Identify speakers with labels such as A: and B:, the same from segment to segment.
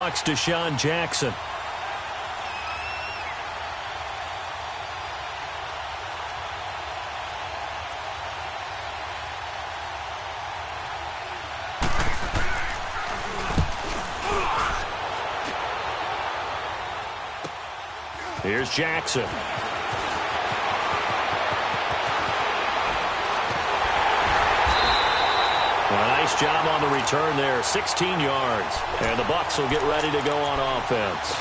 A: Bucks Deshaun Jackson. Here's Jackson. Nice job on the return there, 16 yards. And the Bucks will get ready to go on offense.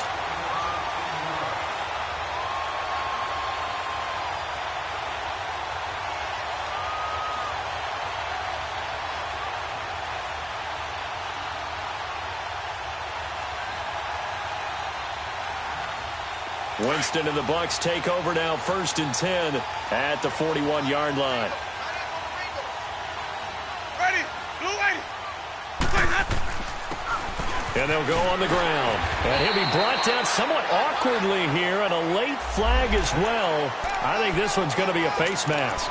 A: Winston and the Bucks take over now, 1st and 10 at the 41-yard line. And they'll go on the ground. And he'll be brought down somewhat awkwardly here, and a late flag as well. I think this one's going to be a face mask.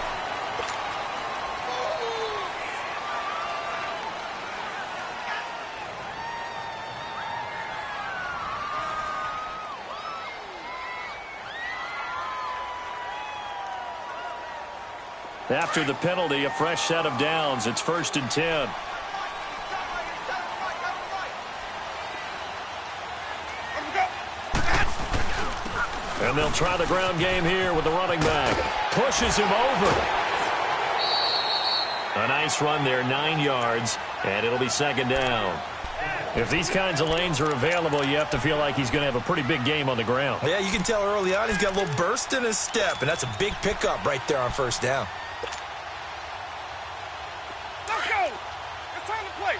A: After the penalty, a fresh set of downs. It's 1st and 10. And they'll try the ground game here with the running back. Pushes him over. A nice run there, 9 yards, and it'll be 2nd down. If these kinds of lanes are available, you have to feel like he's going to have a pretty big game on the ground.
B: Yeah, you can tell early on he's got a little burst in his step, and that's a big pickup right there on 1st down.
C: Let's go! It's time to play!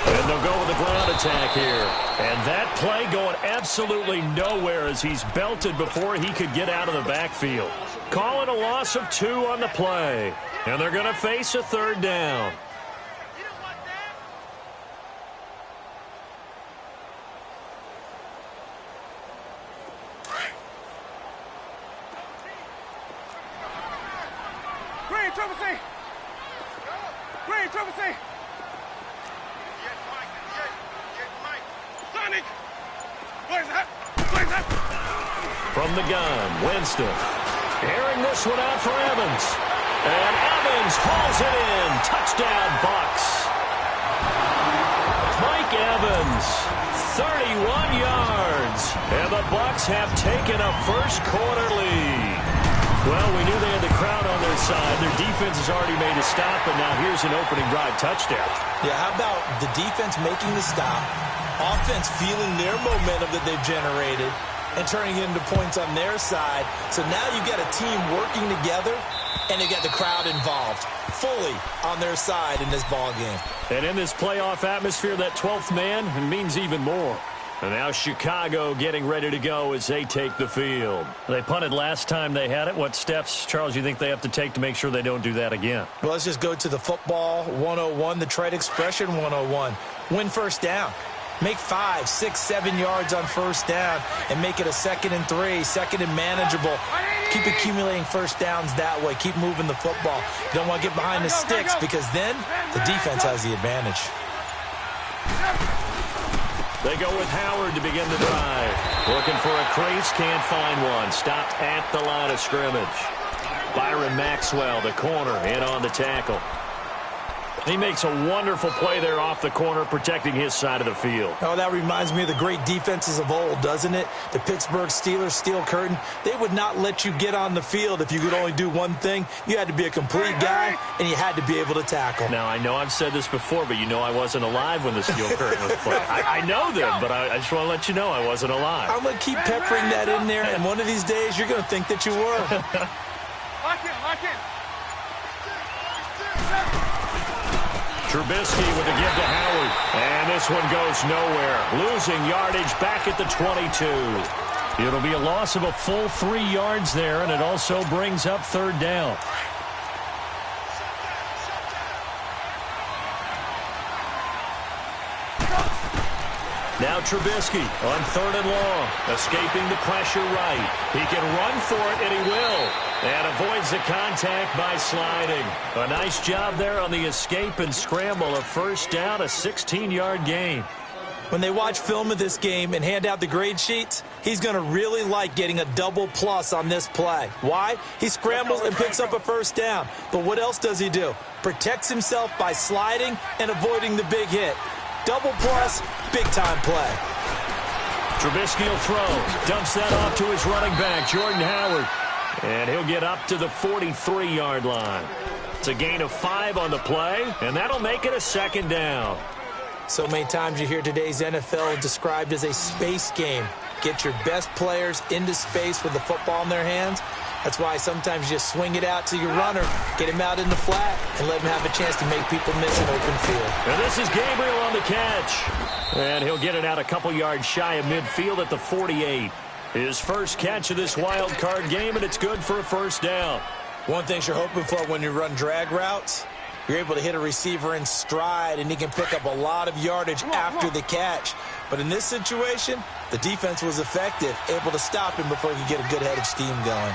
A: And they'll go with the ground attack here. And that play going absolutely nowhere as he's belted before he could get out of the backfield. Calling a loss of 2 on the play. And they're going to face a 3rd down.
C: Green, Triple C! Green, Triple C! Sonic! Blaze that! Blaze that!
A: From the gun, Winston. Airing this one out for Evans. And Evans hauls it in. Touchdown, Bucks. Mike Evans, 31 yards. And the Bucks have taken a first-quarter lead. Well, we knew they had the crowd on their side. Their defense has already made a stop, and now here's an opening drive touchdown.
B: Yeah, how about the defense making the stop, offense feeling their momentum that they've generated, and turning it into points on their side. So now you've got a team working together, and they got the crowd involved fully on their side in this ball game.
A: And in this playoff atmosphere, that 12th man means even more. And now Chicago getting ready to go as they take the field. They punted last time they had it. What steps, Charles, you think they have to take to make sure they don't do that again?
B: Well, let's just go to the football 101, the trade expression 101. Win 1st down. Make 5, 6, 7 yards on 1st down and make it a 2nd and 3, 2nd and manageable. Keep accumulating 1st downs that way. Keep moving the football. You don't want to get behind the sticks because then the defense has the advantage.
A: They go with Howard to begin the drive. Looking for a crease, can't find one. Stopped at the line of scrimmage. Byron Maxwell, the corner, in on the tackle. He makes a wonderful play there off the corner, protecting his side of the field.
B: Oh, that reminds me of the great defenses of old, doesn't it? The Pittsburgh Steelers, steel curtain. They would not let you get on the field if you could only do one thing. You had to be a complete guy, and you had to be able to tackle.
A: Now, I know I've said this before, but you know I wasn't alive when the steel curtain was played. I know them, but I just want to let you know I wasn't alive.
B: I'm going to keep peppering that in there, and one of these days you're going to think that you were.
C: Lock in, lock in.
A: Trubisky with the give to Howard. And this one goes nowhere. Losing yardage back at the 22. It'll be a loss of a full 3 yards there, and it also brings up 3rd down. Now Trubisky on 3rd and long, escaping the pressure right. He can run for it, and he will. And avoids the contact by sliding. A nice job there on the escape and scramble. A first down, a 16-yard gain.
B: When they watch film of this game and hand out the grade sheets, he's going to really like getting a double plus on this play. Why? He scrambles and picks up a first down. But what else does he do? Protects himself by sliding and avoiding the big hit. Double plus, big-time play.
A: Trubisky will throw. Dumps that off to his running back, Jordan Howard. And he'll get up to the 43-yard line. It's a gain of 5 on the play, and that'll make it a 2nd down.
B: So many times you hear today's NFL described as a space game. Get your best players into space with the football in their hands. That's why sometimes you just swing it out to your runner, get him out in the flat, and let him have a chance to make people miss an open field.
A: And this is Gabriel on the catch. And he'll get it out a couple yards shy of midfield at the 48. His first catch of this wild card game, and it's good for a first down.
B: One thing you're hoping for when you run drag routes, you're able to hit a receiver in stride, and he can pick up a lot of yardage after the catch. But in this situation, the defense was effective, able to stop him before he could get a good head of steam going.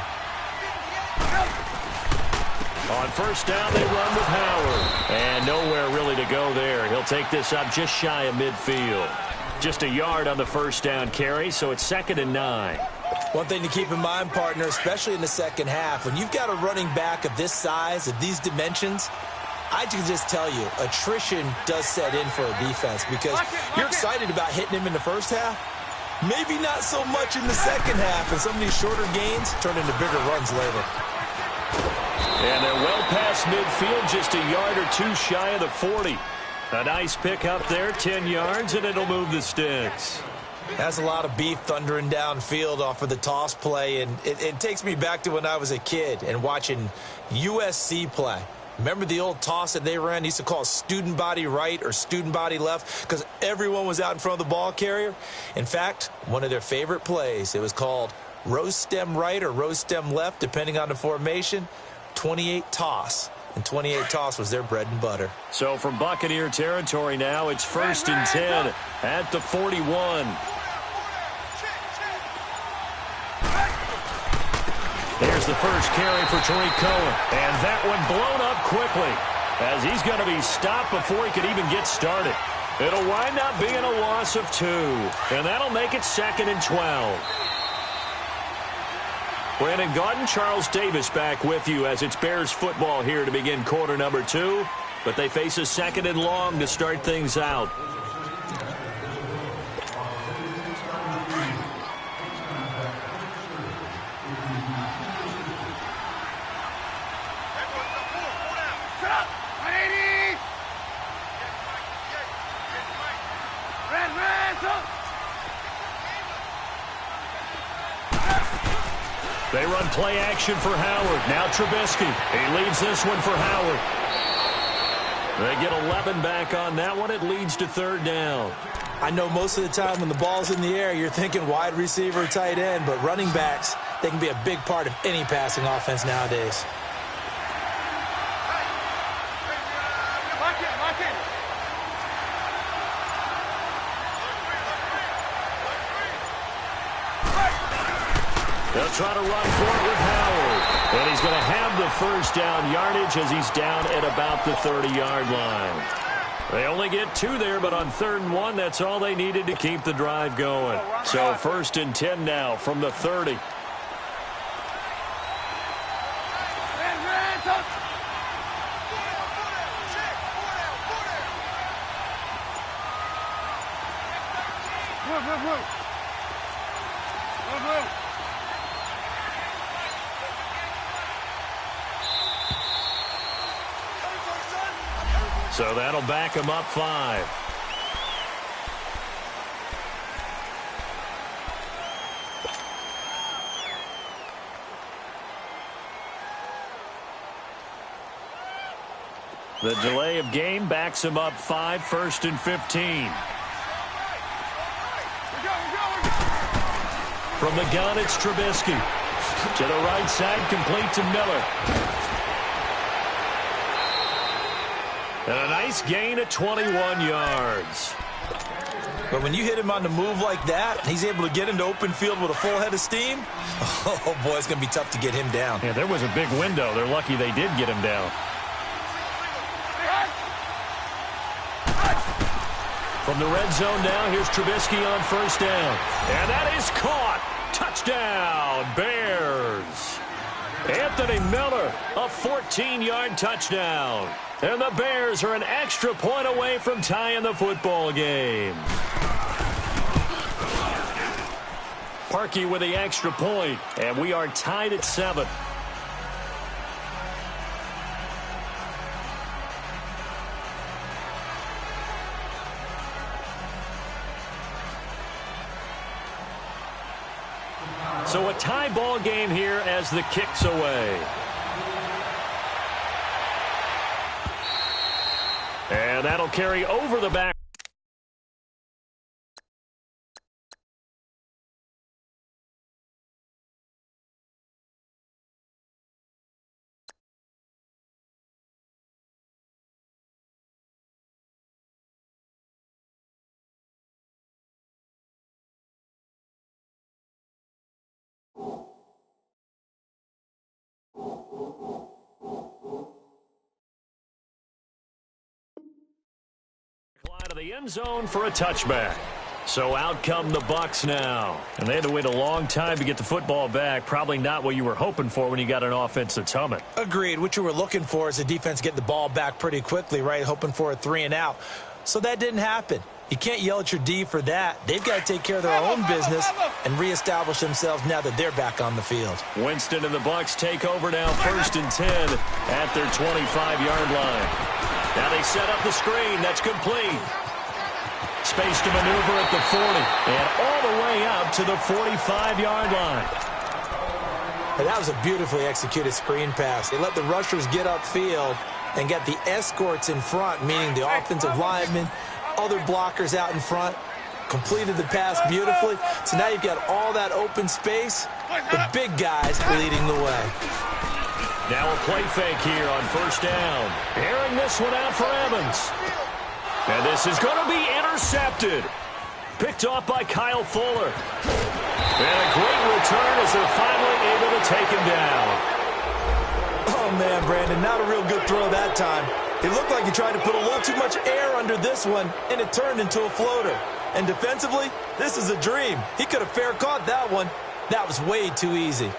A: On first down, they run with Howard. And nowhere really to go there. He'll take this up just shy of midfield. Just a yard on the first down carry, so it's 2nd and 9.
B: One thing to keep in mind, partner, especially in the second half, when you've got a running back of this size, of these dimensions, I can just tell you, attrition does set in for a defense because you're excited about hitting him in the first half. Maybe not so much in the second half, and some of these shorter gains turn into bigger runs later.
A: And they're well past midfield, just a yard or two shy of the 40. A nice pick up there, 10 yards, and it'll move the sticks.
B: That's a lot of beef thundering downfield off of the toss play, and it takes me back to when I was a kid and watching USC play. Remember the old toss that they ran? They used to call it student body right or student body left because everyone was out in front of the ball carrier. In fact, one of their favorite plays, it was called rose stem right or rose stem left, depending on the formation, 28 toss. And 28 toss was their bread and butter.
A: So from Buccaneer territory now, it's 1st and 10 at the 41. There's the first carry for Tariq Cohen. And that one blown up quickly as he's going to be stopped before he could even get started. It'll wind up being a loss of 2. And that'll make it 2nd and 12. Brandon Gaudin, Charles Davis back with you as it's Bears football here to begin quarter number 2. But they face a 2nd and long to start things out. They run play action for Howard. Now Trubisky. He leaves this one for Howard. They get 11 back on that one. It leads to 3rd down.
B: I know most of the time when the ball's in the air, you're thinking wide receiver, tight end, but running backs, they can be a big part of any passing offense nowadays.
A: They'll try to run for it with Howard. And he's going to have the first down yardage as he's down at about the 30-yard line. They only get 2 there, but on 3rd and 1, that's all they needed to keep the drive going. So 1st and 10 now from the 30. So that'll back him up 5. The delay of game backs him up 5, 1st and 15. From the gun, it's Trubisky. To the right side, complete to Miller. And a nice gain of 21 yards.
B: But when you hit him on the move like that, he's able to get into open field with a full head of steam, oh, boy, it's going to be tough to get him down.
A: Yeah, there was a big window. They're lucky they did get him down. From the red zone now, here's Trubisky on first down. And that is caught. Touchdown, Bears. Anthony Miller, a 14-yard touchdown. And the Bears are an extra point away from tying the football game. Parkey with the extra point, and we are tied at 7. So a tie ball game here as the kick's away. And that'll carry over the back. Out of the end zone for a touchback. So out come the Bucs now. And they had to wait a long time to get the football back. Probably not what you were hoping for when you got an offense that's humming.
B: Agreed. What you were looking for is the defense getting the ball back pretty quickly, right? Hoping for a 3-and-out. So that didn't happen. You can't yell at your D for that. They've got to take care of their own business and reestablish themselves now that they're back on the field.
A: Winston and the Bucs take over now, 1st and 10 at their 25-yard line. Now they set up the screen. That's complete. Space to maneuver at the 40 and all the way out to the 45-yard line.
B: And that was a beautifully executed screen pass. They let the rushers get upfield and get the escorts in front, meaning the offensive linemen, other blockers out in front, completed the pass beautifully. So now you've got all that open space, the big guys leading the way.
A: Now a play fake here on first down. Airing this one out for Evans. And this is going to be intercepted. Picked off by Kyle Fuller. And a great return as they're finally able to take him down.
B: Oh, man, Brandon, not a real good throw that time. It looked like he tried to put a little too much air under this one, and it turned into a floater. And defensively, this is a dream. He could have fair caught that one. That was way too easy.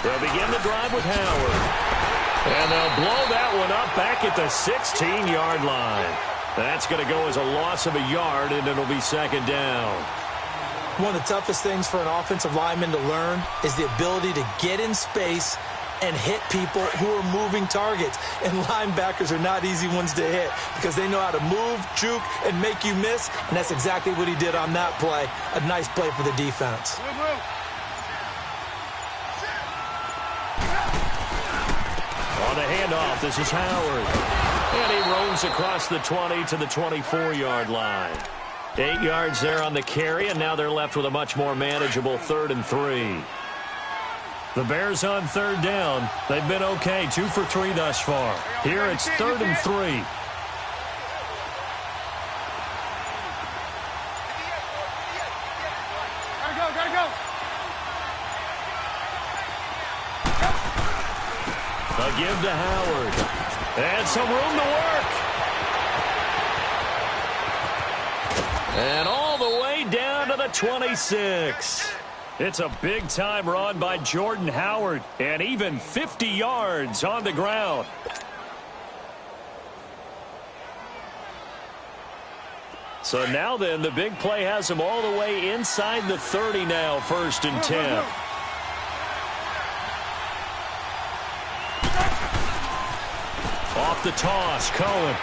A: They'll begin the drive with Howard. And they'll blow that one up back at the 16-yard line. That's going to go as a loss of a yard, and it'll be 2nd down.
B: One of the toughest things for an offensive lineman to learn is the ability to get in space and hit people who are moving targets. And linebackers are not easy ones to hit because they know how to move, juke, and make you miss. And that's exactly what he did on that play. A nice play for the defense.
A: On the handoff, this is Howard. And he roams across the 20 to the 24-yard line. 8 yards there on the carry, and now they're left with a much more manageable 3rd and 3. The Bears on 3rd down. They've been okay, 2 for 3 thus far. Here it's 3rd and 3.
C: Gotta go.
A: A give to Howard. And some room to work. And all the way down to the 26. It's a big-time run by Jordan Howard. And even 50 yards on the ground. So now then, the big play has him all the way inside the 30 now, 1st and 10. Off the toss, Cohen.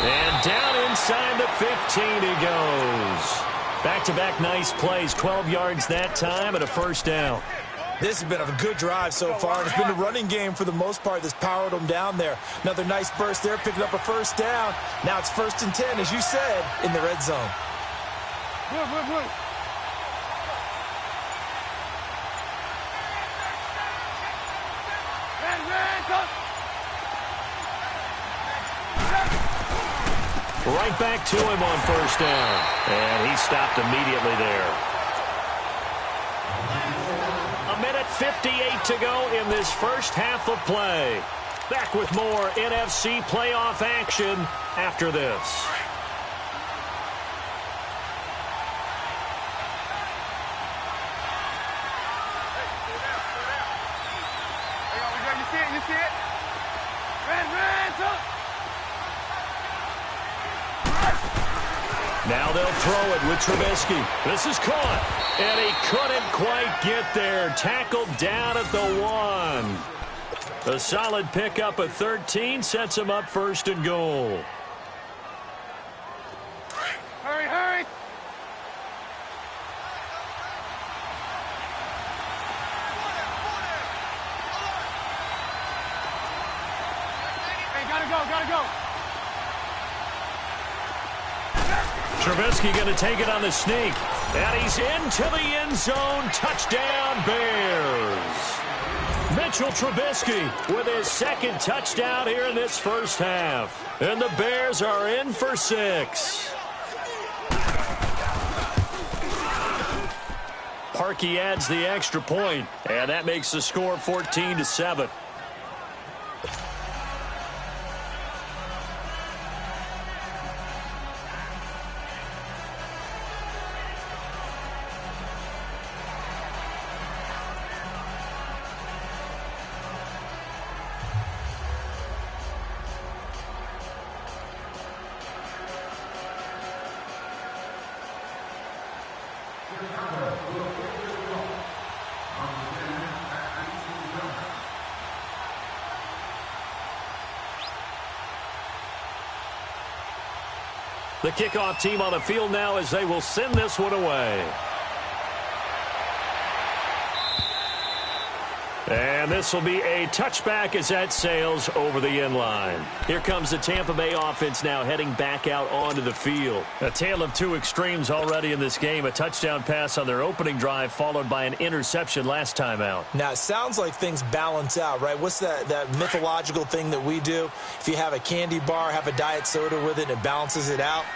A: And down inside the 15 he goes. Back-to-back nice plays, 12 yards that time and a first down.
B: This has been a good drive so far, and it's been the running game for the most part that's powered them down there. Another nice burst there, picking up a first down. Now it's 1st and 10, as you said, in the red zone.
C: Move.
A: Right back to him on first down. And he stopped immediately there. 1:58 to go in this first half of play. Back with more NFC playoff action after this.
C: You see it? Red, up!
A: Now they'll throw it with Trubisky. This is caught. And he couldn't quite get there. Tackled down at the 1. A solid pickup of 13 sets him up 1st and goal.
C: Hurry! Hey, gotta go!
A: Trubisky going to take it on the sneak. And he's into the end zone. Touchdown, Bears. Mitchell Trubisky with his 2nd touchdown here in this first half. And the Bears are in for 6. Parkey adds the extra point, and that makes the score 14-7. The kickoff team on the field now as they will send this one away. And this will be a touchback as that sails over the end line. Here comes the Tampa Bay offense now heading back out onto the field. A tale of two extremes already in this game. A touchdown pass on their opening drive followed by an interception last time out.
B: Now, it sounds like things balance out, right? What's that mythological thing that we do? If you have a candy bar, have a diet soda with it, and it balances it out.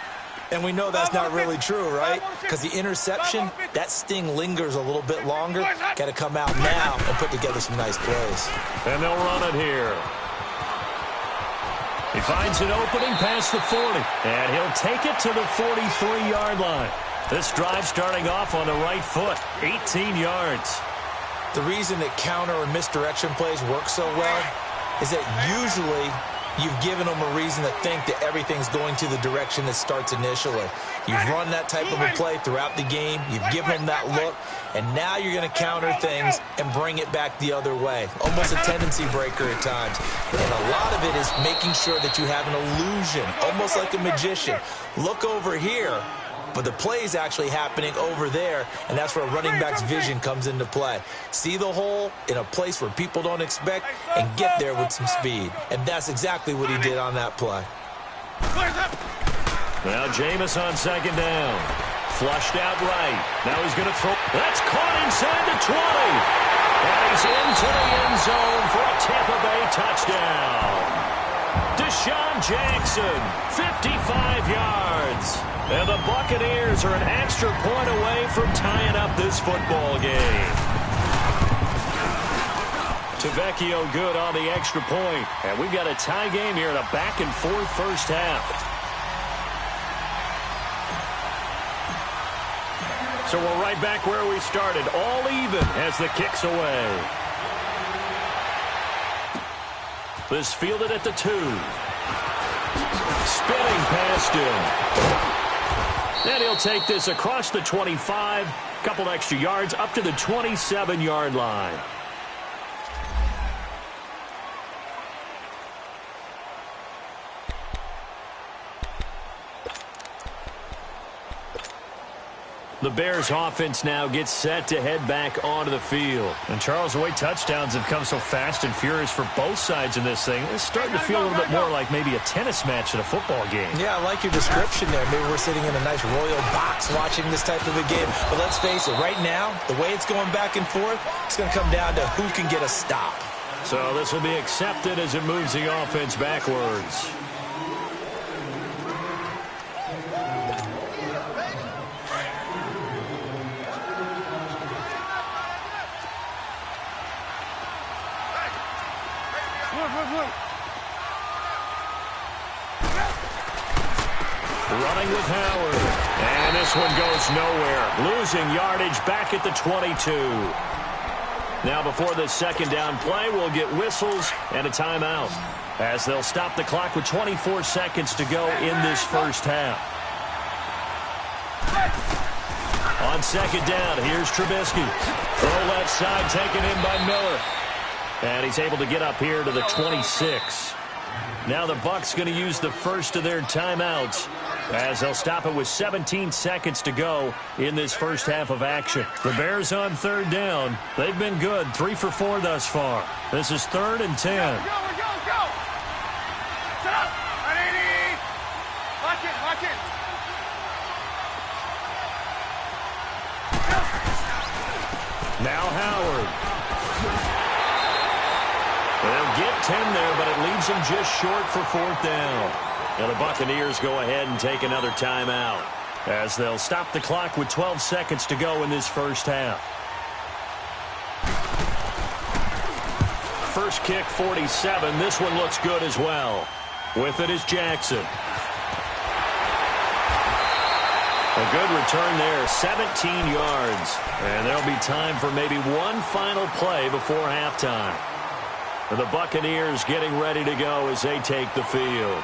B: And we know that's not really true, right? Because the interception, that sting lingers a little bit longer. Got to come out now and put together some nice plays.
A: And they'll run it here. He finds an opening past the 40. And he'll take it to the 43-yard line. This drive starting off on the right foot, 18 yards.
B: The reason that counter and misdirection plays work so well is that usually you've given them a reason to think that everything's going to the direction it starts initially. You've run that type of a play throughout the game. You've given them that look. And now you're going to counter things and bring it back the other way. Almost a tendency breaker at times. And a lot of it is making sure that you have an illusion, almost like a magician. Look over here. But the play is actually happening over there, and that's where a running back's vision comes into play. See the hole in a place where people don't expect and get there with some speed. And that's exactly what he did on that play.
A: Now Jameis on second down. Flushed out right. Now he's going to throw. That's caught inside the 20. And he's into the end zone for a Tampa Bay touchdown. Deshaun Jackson, 55 yards. And the Buccaneers are an extra point away from tying up this football game. Tavecchio good on the extra point. And we've got a tie game here in a back-and-forth first half. So we're right back where we started. All even as the kick's away. This fielded at the 2. Spinning past him. And he'll take this across the 25. Couple extra yards up to the 27-yard line. The Bears offense now gets set to head back onto the field.
D: And Charles, the way touchdowns have come so fast and furious for both sides in this thing, it's starting to feel a little bit more like maybe a tennis match than a football game.
B: Yeah, I like your description there. Maybe we're sitting in a nice royal box watching this type of a game. But let's face it, right now, the way it's going back and forth, it's going to come down to who can get a stop.
A: So this will be accepted as it moves the offense backwards. Running with Howard. And this one goes nowhere. Losing yardage back at the 22. Now before this second down play, we'll get whistles and a timeout, as they'll stop the clock with 24 seconds to go in this first half. On second down, here's Trubisky. Throw left side taken in by Miller. And he's able to get up here to the 26. Now the Bucs going to use the first of their timeouts, as they'll stop it with 17 seconds to go in this first half of action. The Bears on third down. They've been good, 3 for 4 thus far. This is 3rd and 10.
C: Go. Set up. Ready. Lock in.
A: Now Howard. They'll get 10 there, but it leaves them just short for 4th down. And the Buccaneers go ahead and take another timeout, as they'll stop the clock with 12 seconds to go in this first half. First kick, 47. This one looks good as well. With it is Jackson. A good return there, 17 yards. And there'll be time for maybe one final play before halftime. The Buccaneers getting ready to go as they take the field.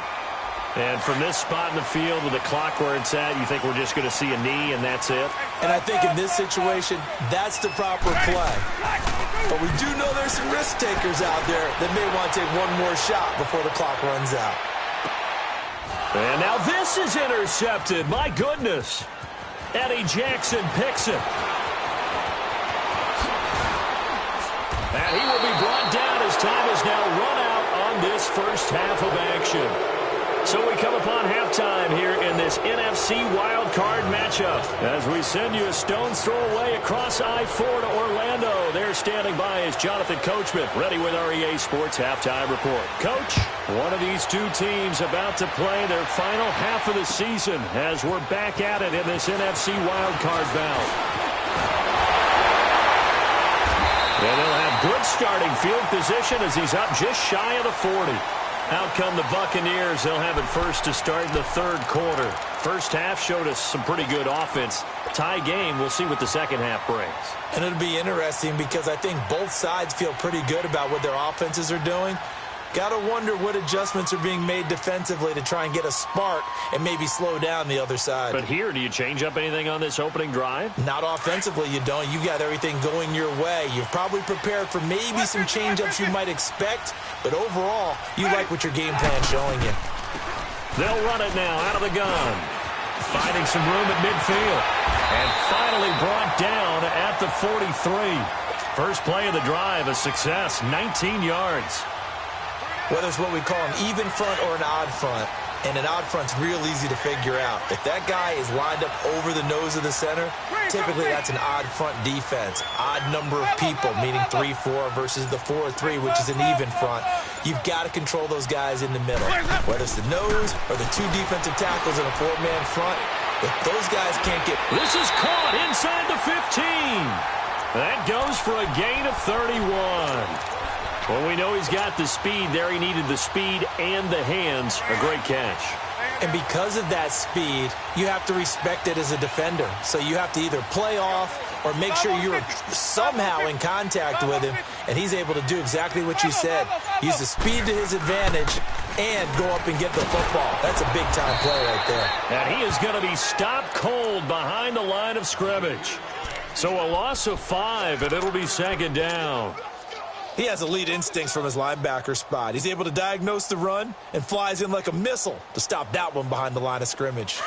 A: And from this spot in the field with the clock where it's at, you think we're just going to see a knee and that's it?
B: And I think in this situation, that's the proper play. But we do know there's some risk takers out there that may want to take one more shot before the clock runs out.
A: And now this is intercepted. My goodness. Eddie Jackson picks it. And he will be brought down as time is now run out on this first half of action. So we come upon halftime here in this NFC wildcard matchup, as we send you a stone's throw away across I-4 to Orlando. There standing by is Jonathan Coachman, ready with our EA Sports Halftime Report. Coach, one of these two teams about to play their final half of the season as we're back at it in this NFC wildcard bout. And they'll have good starting field position as he's up just shy of the 40. Out come the Buccaneers. They'll have it first to start in the third quarter. First half showed us some pretty good offense. Tie game. We'll see what the second half brings.
B: And it'll be interesting because I think both sides feel pretty good about what their offenses are doing. Got to wonder what adjustments are being made defensively to try and get a spark and maybe slow down the other side.
A: But here, do you change up anything on this opening drive?
B: Not offensively, you don't. You got everything going your way. You've probably prepared for maybe some change-ups you might expect, but overall, you like what your game plan's showing you.
A: They'll run it now out of the gun. Finding some room at midfield. And finally brought down at the 43. First play of the drive, a success, 19 yards.
B: Whether it's what we call an even front or an odd front, and an odd front's real easy to figure out. If that guy is lined up over the nose of the center, typically that's an odd front defense. Odd number of people, meaning 3-4 versus the 4-3, which is an even front. You've got to control those guys in the middle. Whether it's the nose or the two defensive tackles in a 4-man front, if those guys can't get...
A: This is caught inside the 15. That goes for a gain of 31. Well, we know he's got the speed there. He needed the speed and the hands. A great catch.
B: And because of that speed, you have to respect it as a defender. So you have to either play off or make sure you're somehow in contact with him, and he's able to do exactly what you said. Use the speed to his advantage and go up and get the football. That's a big-time play right there.
A: And he is going to be stopped cold behind the line of scrimmage. So a loss of 5, and it'll be second down.
B: He has elite instincts from his linebacker spot. He's able to diagnose the run and flies in like a missile to stop that one behind the line of scrimmage.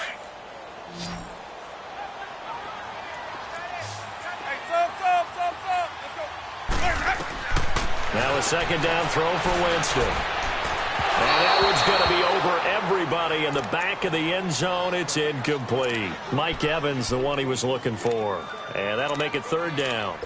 A: Now a second down throw for Winston. And that one's going to be over everybody in the back of the end zone. It's incomplete. Mike Evans, the one he was looking for. And that'll make it third down.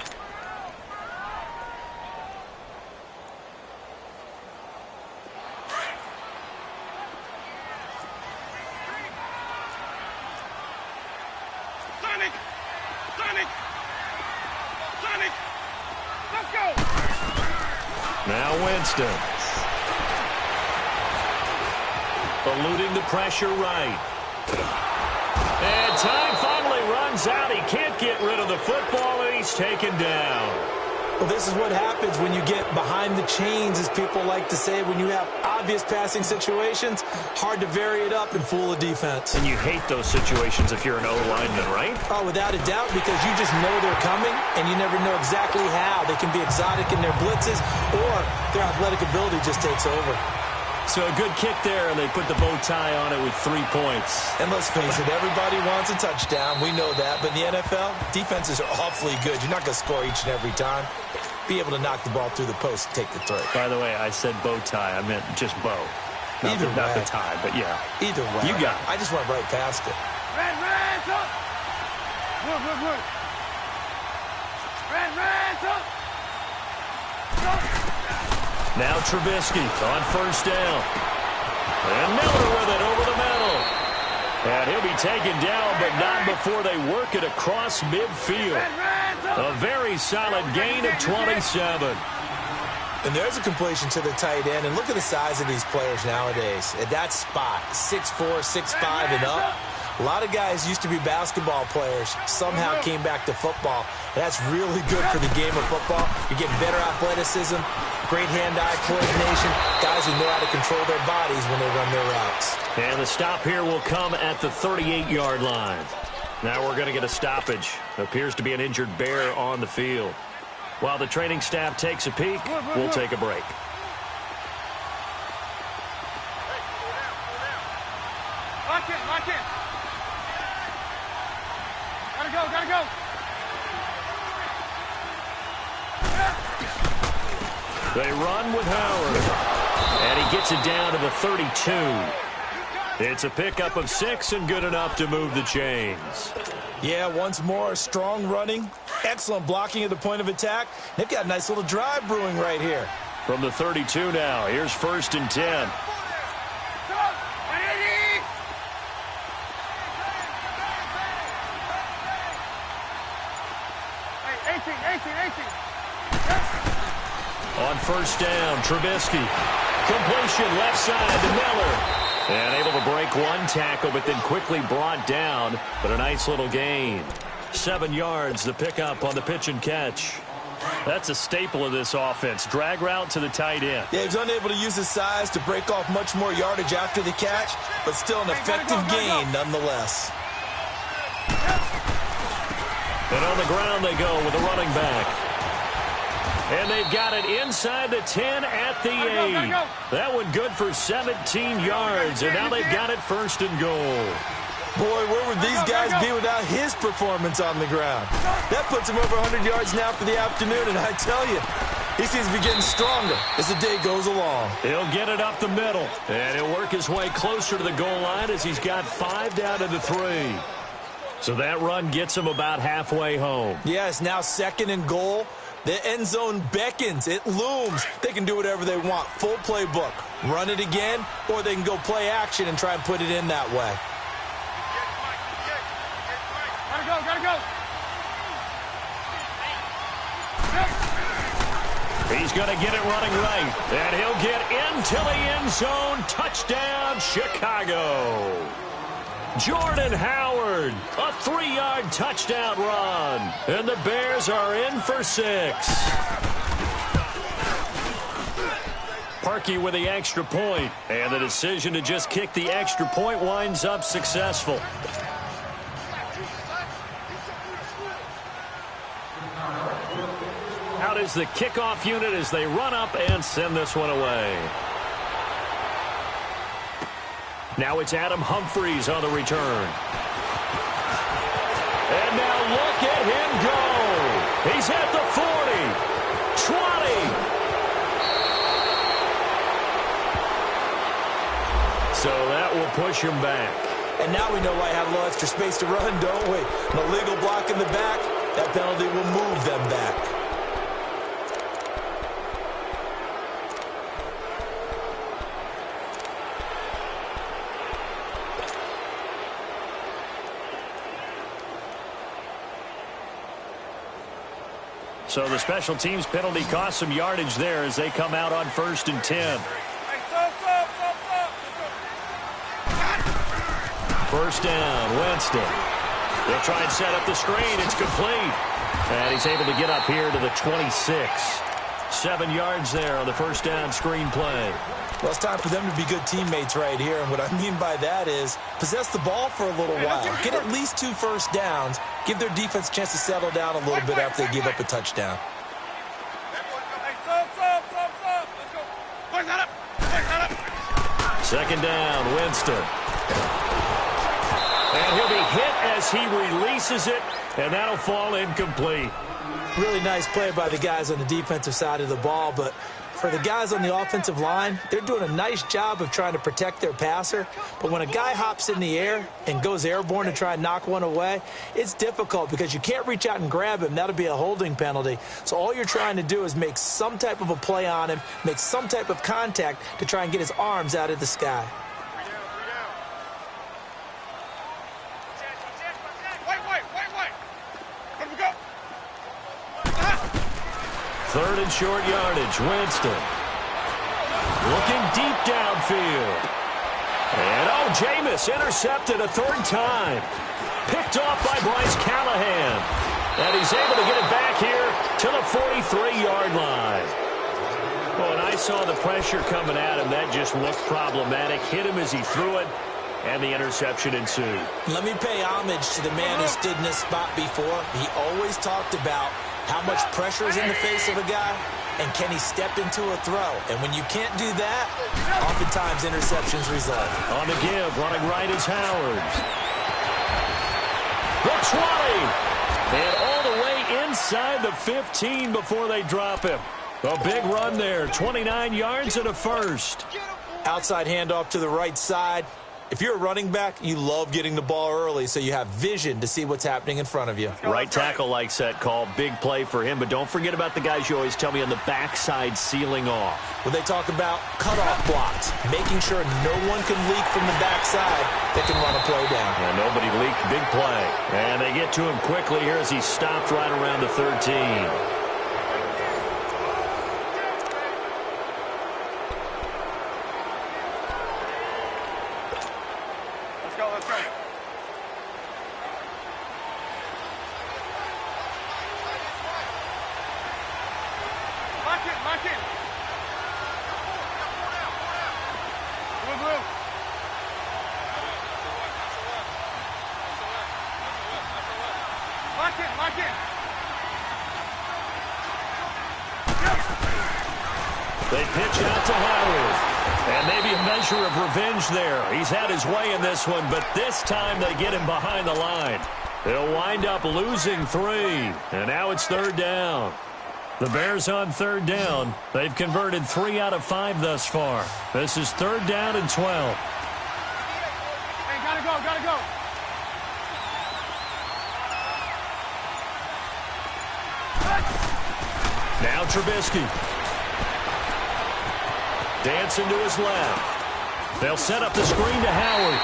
C: Let's go!
A: Now Winston. Eluding the pressure right. And time finally runs out. He can't get rid of the football, and he's taken down.
B: Well, this is what happens when you get behind the chains, as people like to say. When you have obvious passing situations, hard to vary it up and fool a defense.
A: And you hate those situations if you're an O-lineman, right?
B: Oh, without a doubt, because you just know they're coming, and you never know exactly how. They can be exotic in their blitzes, or their athletic ability just takes over.
A: So a good kick there, and they put the bow tie on it with 3 points.
B: And let's face it, everybody wants a touchdown. We know that. But in the NFL, defenses are awfully good. You're not going to score each and every time. Be able to knock the ball through the post and take the throw.
A: By the way, I said bow tie. I meant just bow. Not the tie, but yeah.
B: Either way.
A: You got it.
B: I just went right past it.
C: Red, up! Good. Red, up!
A: Now Trubisky on first down. And Miller with it over the middle. And he'll be taken down, but not before they work it across midfield. A very solid gain of 27.
B: And there's a completion to the tight end. And look at the size of these players nowadays. At that spot, 6'4", 6'5", and up. A lot of guys used to be basketball players, somehow came back to football. That's really good for the game of football. You're getting better athleticism, great hand-eye coordination, guys who know how to control their bodies when they run their routes.
A: And the stop here will come at the 38-yard line. Now we're going to get a stoppage. Appears to be an injured Bear on the field. While the training staff takes a peek, we'll take a break.
C: Lock in. Gotta go.
A: They run with Howard. And he gets it down to the 32. It's a pickup of 6 and good enough to move the chains.
B: Yeah, once more, strong running, excellent blocking at the point of attack. They've got a nice little drive brewing right here.
A: From the 32 now, here's 1st and 10. On first down, Trubisky. Completion left side to Miller. And able to break one tackle, but then quickly brought down. But a nice little gain. 7 yards, the pickup on the pitch and catch. That's a staple of this offense. Drag route to the tight end.
B: Yeah, he's unable to use his size to break off much more yardage after the catch, but still an effective gain nonetheless.
A: And on the ground they go with a running back. And they've got it inside the 10 at the 8. That one good for 17 yards, and now they've got it 1st and goal.
B: Boy, where would these guys be without his performance on the ground? That puts him over 100 yards now for the afternoon, and I tell you, he seems to be getting stronger as the day goes along.
A: He'll get it up the middle, and he'll work his way closer to the goal line as he's got 5 down to the 3. So that run gets him about halfway home.
B: Yeah, it's now 2nd and goal. The end zone beckons. It looms. They can do whatever they want. Full playbook. Run it again, or they can go play action and try and put it in that way.
C: Gotta go.
A: He's going to get it running right. And he'll get into the end zone. Touchdown, Chicago. Jordan Howard, a 3-yard touchdown run. And the Bears are in for 6. Parkey with the extra point. And the decision to just kick the extra point winds up successful. Out is the kickoff unit as they run up and send this one away. Now it's Adam Humphries on the return. And now look at him go. He's at the 40, 20, So that will push him back.
B: And now we know why I have a little extra space to run, don't we? An illegal block in the back, that penalty will move them back.
D: So the special teams penalty cost some yardage there as they come out on 1st and 10. First down, Winston. They'll try and set up the screen. It's complete. And he's able to get up here to the 26. 7 yards there on the first down screen play.
B: Well, it's time for them to be good teammates right here. And what I mean by that is possess the ball for a little while. Get at least 2 first downs. Give their defense a chance to settle down a little bit after they give up a touchdown.
A: Second down, Winston. And he'll be hit as he releases it, and that'll fall incomplete.
B: Really nice play by the guys on the defensive side of the ball, but for the guys on the offensive line, they're doing a nice job of trying to protect their passer. But when a guy hops in the air and goes airborne to try and knock one away, it's difficult because you can't reach out and grab him. That'll be a holding penalty. So all you're trying to do is make some type of a play on him, make some type of contact to try and get his arms out of the sky.
A: Third and short yardage, Winston. Looking deep downfield. And, Jameis intercepted a 3rd time. Picked off by Bryce Callahan. And he's able to get it back here to the 43-yard line. Well, and I saw the pressure coming at him. That just looked problematic. Hit him as he threw it, and the interception ensued.
B: Let me pay homage to the man who stood in this spot before. He always talked about how much pressure is in the face of a guy, and can he step into a throw? And when you can't do that, oftentimes interceptions result.
A: On the give, running right is Howard. The 20. And all the way inside the 15 before they drop him. A big run there, 29 yards and a first.
B: Outside handoff to the right side. If you're a running back, you love getting the ball early so you have vision to see what's happening in front of you.
A: Right tackle likes that call. Big play for him. But don't forget about the guys you always tell me on the backside sealing off.
B: When they talk about cutoff blocks, making sure no one can leak from the backside that can run a play down.
A: And nobody leaked. Big play. And they get to him quickly here as he stopped right around the 13. They pitch out to Howard. And maybe a measure of revenge there. He's had his way in this one, but this time they get him behind the line. They'll wind up losing 3. And now it's 3rd down. The Bears on 3rd down. They've converted 3 out of 5 thus far. This is 3rd down and 12.
C: Hey, gotta go.
A: Now Trubisky. Dancing to his left. They'll set up the screen to Howard.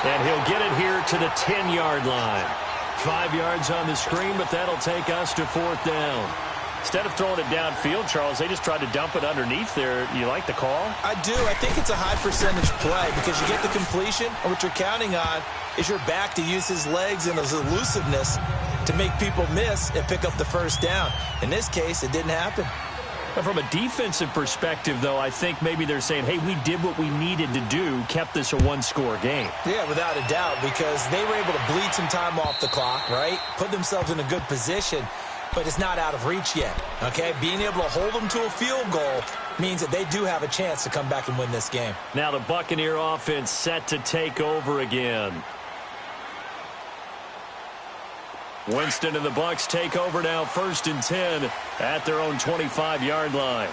A: And he'll get it here to the 10-yard line. 5 yards on the screen, but that'll take us to 4th down. Instead of throwing it downfield, Charles, they just tried to dump it underneath there. You like the call?
B: I do. I think it's a high percentage play because you get the completion, and what you're counting on is your back to use his legs and his elusiveness to make people miss and pick up the first down. In this case, it didn't happen.
A: But from a defensive perspective, though, I think maybe they're saying, hey, we did what we needed to do, kept this a one-score game.
B: Yeah, without a doubt, because they were able to bleed some time off the clock, right? Put themselves in a good position, but it's not out of reach yet, okay? Being able to hold them to a field goal means that they do have a chance to come back and win this game.
A: Now the Buccaneer offense set to take over again. Winston and the Bucs take over now, 1st and 10 at their own 25-yard line.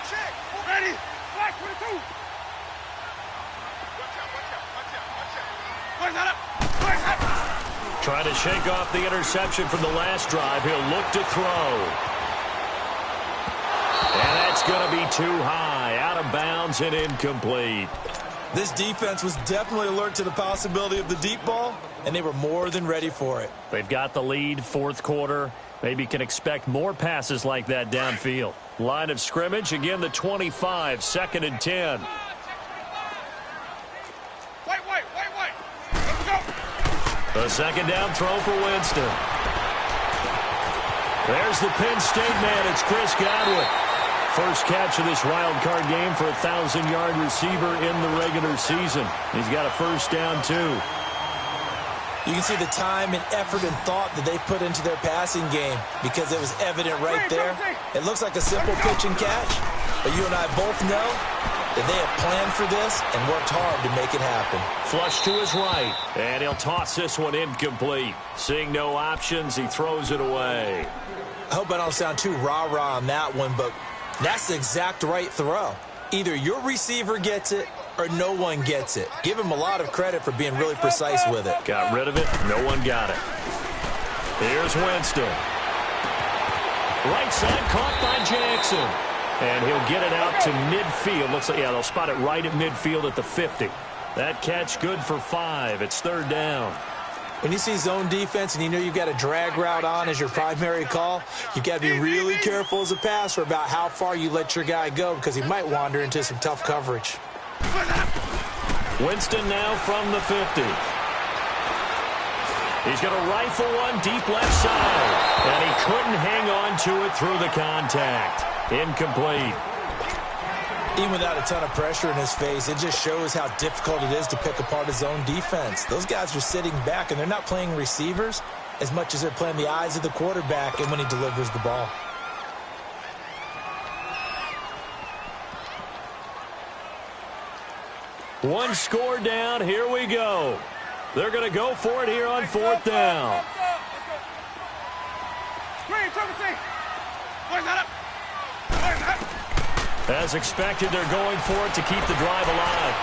C: Check. Ready. Black 22.
A: Trying to shake off the interception from the last drive. He'll look to throw. And that's going to be too high. Out of bounds and incomplete.
B: This defense was definitely alert to the possibility of the deep ball, and they were more than ready for it.
A: They've got the lead, fourth quarter. Maybe can expect more passes like that downfield. Line of scrimmage, again the 25, 2nd and 10. The second down throw for Winston. There's the Penn State man. It's Chris Godwin. First catch of this wild card game for a 1,000-yard receiver in the regular season. He's got a first down, too.
B: You can see the time and effort and thought that they put into their passing game because it was evident right there. It looks like a simple pitch and catch, but you and I both know that they have planned for this and worked hard to make it happen.
A: Flush to his right, and he'll toss this one incomplete. Seeing no options, he throws it away.
B: I hope I don't sound too rah-rah on that one, but that's the exact right throw. Either your receiver gets it or no one gets it. Give him a lot of credit for being really precise with it.
A: Got rid of it. No one got it. Here's Winston. Right side caught by Jackson. And he'll get it out to midfield. Looks like, yeah, they'll spot it right at midfield at the 50. That catch good for 5. It's 3rd down.
B: When you see zone defense and you know you've got a drag route on as your primary call, you've got to be really careful as a passer about how far you let your guy go because he might wander into some tough coverage.
A: Winston now from the 50. He's going to rifle one deep left side. And he couldn't hang on to it through the contact. Incomplete.
B: Even without a ton of pressure in his face, it just shows how difficult it is to pick apart his own defense. Those guys are sitting back, and they're not playing receivers as much as they're playing the eyes of the quarterback and when he delivers the ball.
A: One score down. Here we go. They're going to go for it here on 4th down. As expected, they're going for it to keep the drive alive.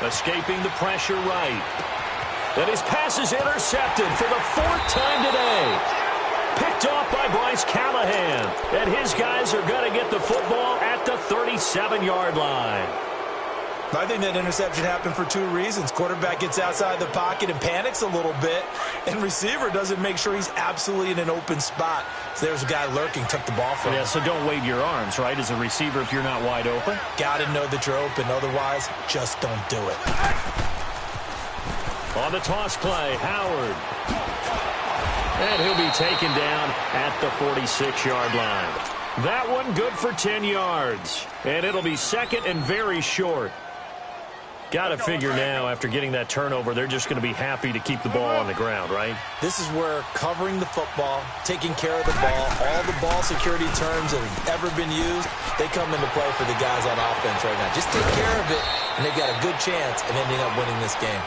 A: Escaping the pressure right. And his pass is intercepted for the 4th time today. Picked off by Bryce Callahan. And his guys are going to get the football at the 37-yard line.
B: I think that interception happened for 2 reasons. Quarterback gets outside the pocket and panics a little bit, and receiver doesn't make sure he's absolutely in an open spot. So there's a guy lurking, took the ball from him.
A: Yeah, so don't wave your arms, right, as a receiver if you're not wide open.
B: Got to know that you're open. Otherwise, just don't do it.
A: On the toss play, Howard. And he'll be taken down at the 46-yard line. That one good for 10 yards. And it'll be 2nd and very short. Got to figure now, after getting that turnover, they're just going to be happy to keep the ball on the ground, right?
B: This is where covering the football, taking care of the ball, all the ball security terms that have ever been used, they come into play for the guys on offense right now. Just take care of it, and they've got a good chance of ending up winning this game.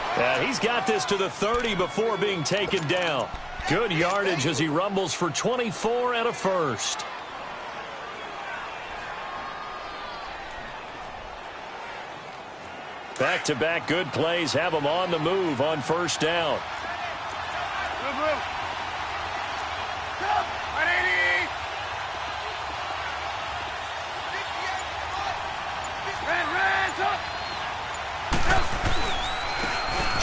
A: He's got this to the 30 before being taken down. Good yardage as he rumbles for 24 and a first. Back-to-back good plays have them on the move on 1st down.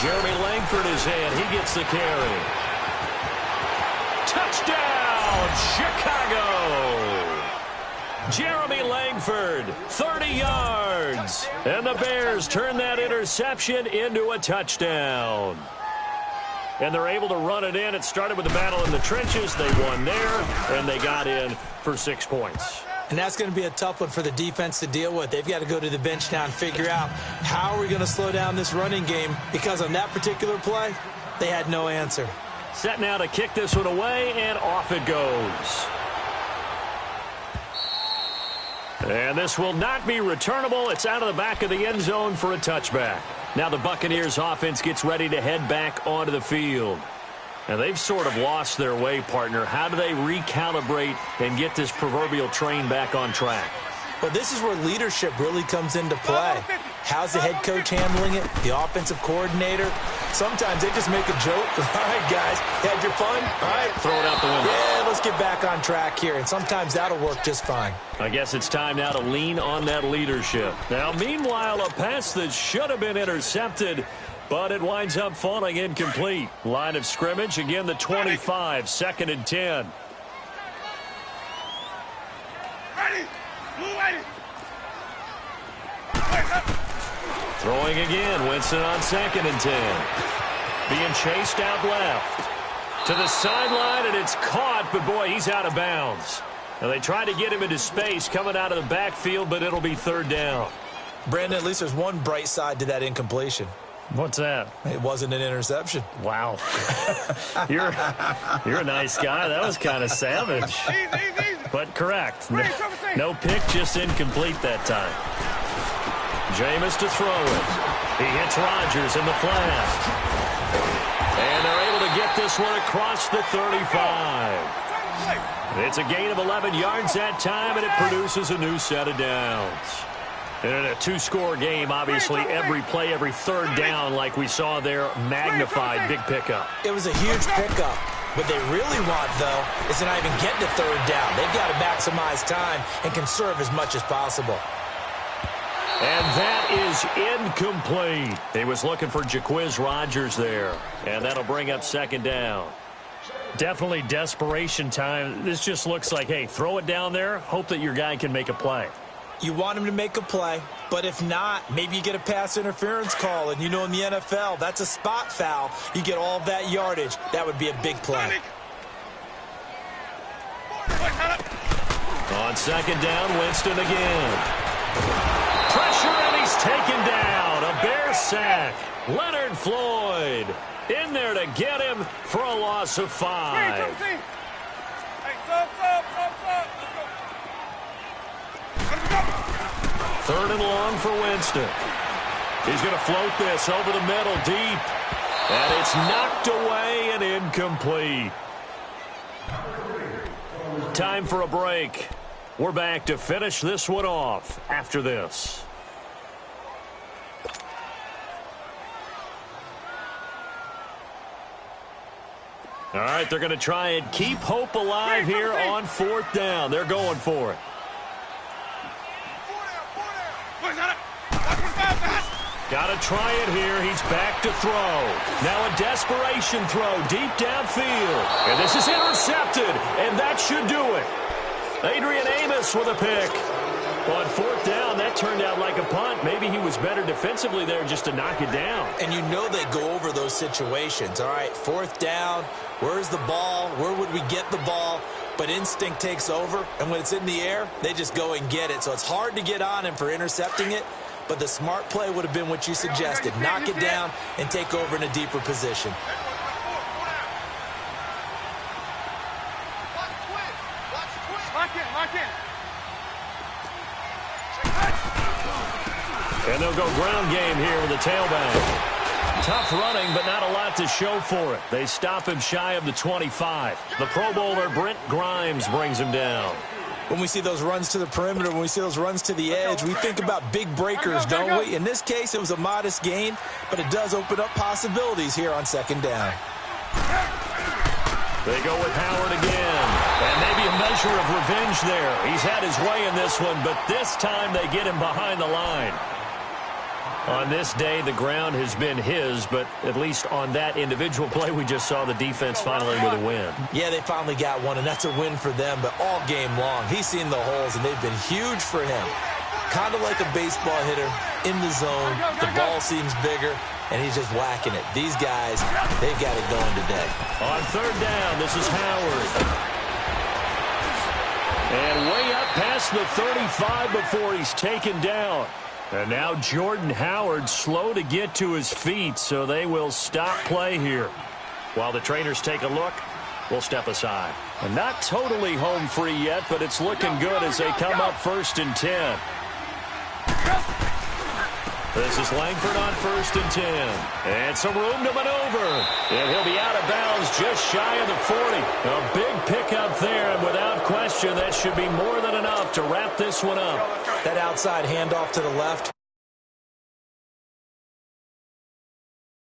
A: Jeremy Langford is in. He gets the carry. Touchdown, Chicago! Jeremy Langford, 30 yards. And the Bears turn that interception into a touchdown. And they're able to run it in. It started with the battle in the trenches. They won there, and they got in for 6 points.
B: And that's going to be a tough one for the defense to deal with. They've got to go to the bench now and figure out how are we going to slow down this running game, because on that particular play, they had no answer.
A: Set now to kick this one away, and off it goes. And this will not be returnable. It's out of the back of the end zone for a touchback. Now the Buccaneers offense gets ready to head back onto the field. And they've sort of lost their way, partner. How do they recalibrate and get this proverbial train back on track?
B: Well, this is where leadership really comes into play. How's the head coach handling it? The offensive coordinator? Sometimes they just make a joke. All right, guys, had your fun? All right.
A: Throw it out the window.
B: Yeah, let's get back on track here, and sometimes that'll work just fine.
A: I guess it's time now to lean on that leadership. Now, meanwhile, a pass that should have been intercepted, but it winds up falling incomplete. Line of scrimmage, again, the 25, 2nd and 10. Throwing again, Winston on 2nd and 10. Being chased out left. To the sideline, and it's caught, but boy, he's out of bounds. Now, they tried to get him into space coming out of the backfield, but it'll be 3rd down.
B: Brandon, at least there's one bright side to that incompletion.
A: What's that?
B: It wasn't an interception.
A: Wow. You're a nice guy. That was kind of savage. But correct. No pick, just incomplete that time. Jameis to throw it. He hits Rodgers in the flat. And they're able to get this one across the 35. It's a gain of 11 yards that time, and it produces a new set of downs. And in a 2-score game, obviously, every play, every 3rd down, like we saw there, magnified, big pickup.
B: It was a huge pickup. What they really want, though, is to not even get to 3rd down. They've got to maximize time and conserve as much as possible.
A: And that is incomplete. He was looking for Jaquiz Rodgers there. And that'll bring up 2nd down. Definitely desperation time. This just looks like, hey, throw it down there, hope that your guy can make a play.
B: You want him to make a play, but if not, maybe you get a pass interference call, and you know in the NFL, that's a spot foul. You get all of that yardage. That would be a big play.
A: On 2nd down, Winston again. Pressure, and he's taken down. A Bear sack. Leonard Floyd in there to get him for a loss of 5. Third and long for Winston. He's going to float this over the middle deep. And it's knocked away and incomplete. Time for a break. We're back to finish this one off after this. All right, they're going to try and keep hope alive here on 4th down. They're going for it. Got to try it here. He's back to throw. Now a desperation throw deep downfield. And this is intercepted, and that should do it. Adrian Amos with a pick. On 4th down, that turned out like a punt. Maybe he was better defensively there just to knock it down.
B: And you know they go over those situations. All right, 4th down, where's the ball? Where would we get the ball? But instinct takes over, and when it's in the air, they just go and get it. So it's hard to get on him for intercepting it, but the smart play would have been what you suggested. Knock it down and take over in a deeper position.
A: And they'll go ground game here with the tailback. Tough running, but not a lot to show for it. They stop him shy of the 25. The Pro Bowler, Brent Grimes, brings him down.
B: When we see those runs to the perimeter, when we see those runs to the edge, we think about big breakers, don't we? In this case, it was a modest gain, but it does open up possibilities here on 2nd down.
A: They go with Howard again. And maybe a measure of revenge there. He's had his way in this one, but this time they get him behind the line. On this day, the ground has been his, but at least on that individual play, we just saw the defense finally with a win.
B: Yeah, they finally got one, and that's a win for them, but all game long, he's seen the holes, and they've been huge for him. Kind of like a baseball hitter in the zone. The ball seems bigger, and he's just whacking it. These guys, they've got it going today.
A: On 3rd down, this is Howard. And way up past the 35 before he's taken down. And now Jordan Howard slow to get to his feet, so they will stop play here. While the trainers take a look, we'll step aside. And not totally home free yet, but it's looking good as they come up 1st and 10. This is Langford on 1st and 10. And some room to maneuver. And he'll be out of bounds just shy of the 40. A big pickup there, and without question, that should be more than enough to wrap this one up.
B: That outside handoff to the left,